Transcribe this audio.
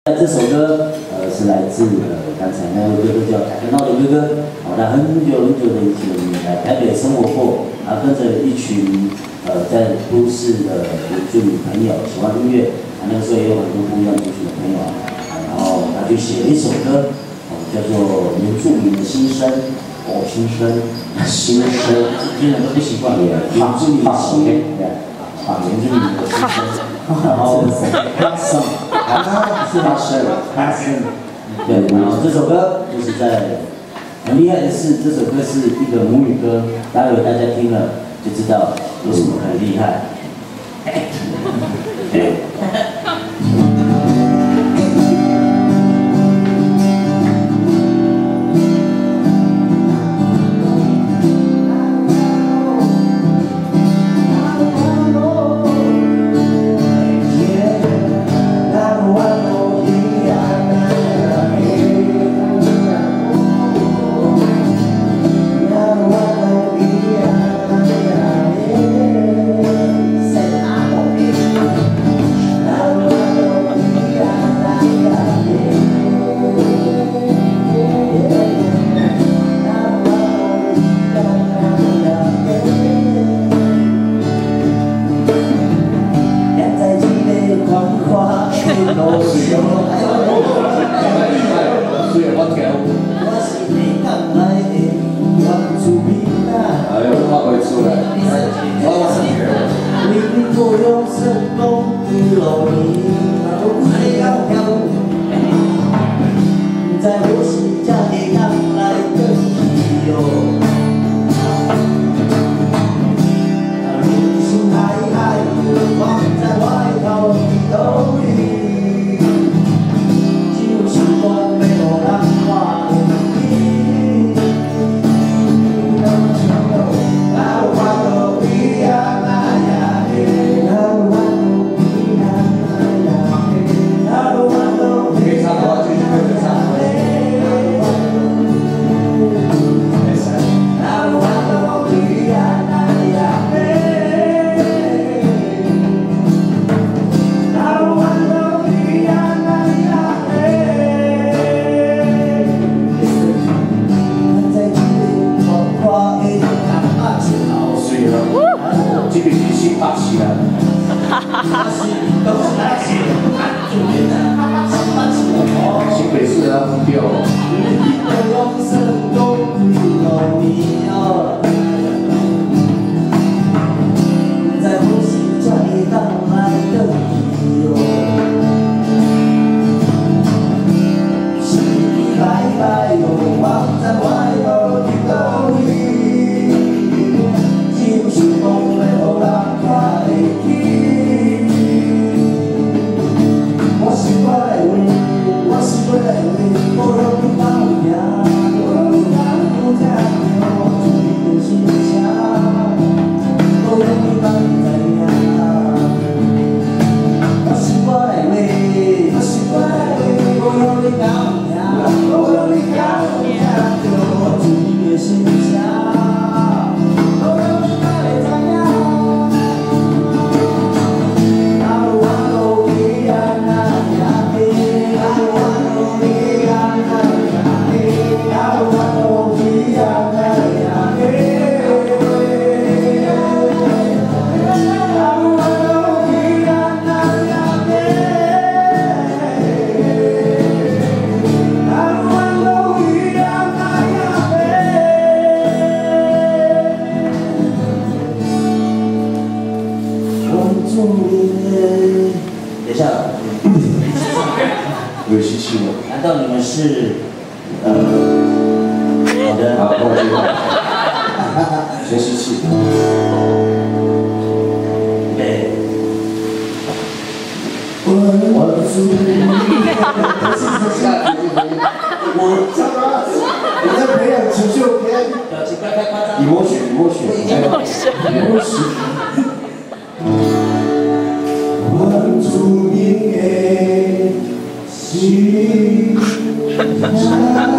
这首歌是来自刚才那位哥哥叫凯克闹的哥哥，他很久很久的以前来台北生活过，跟着一群在都市的原住民朋友喜欢音乐，那个时候也有很多不一样族群的朋友，然后他就写了一首歌，叫做《原住民的心声》。心声，心声，听人都不习惯，原住民的心，原住民的心声，然后passion，对，然后这首歌就是在很厉害的是，这首歌是一个母语歌，待会大家听了就知道有什么很厉害。难道你们是好的？好，跟我接话。先吸气。对。我在培养情绪片。表情不要太夸张。以默许。原住民的心。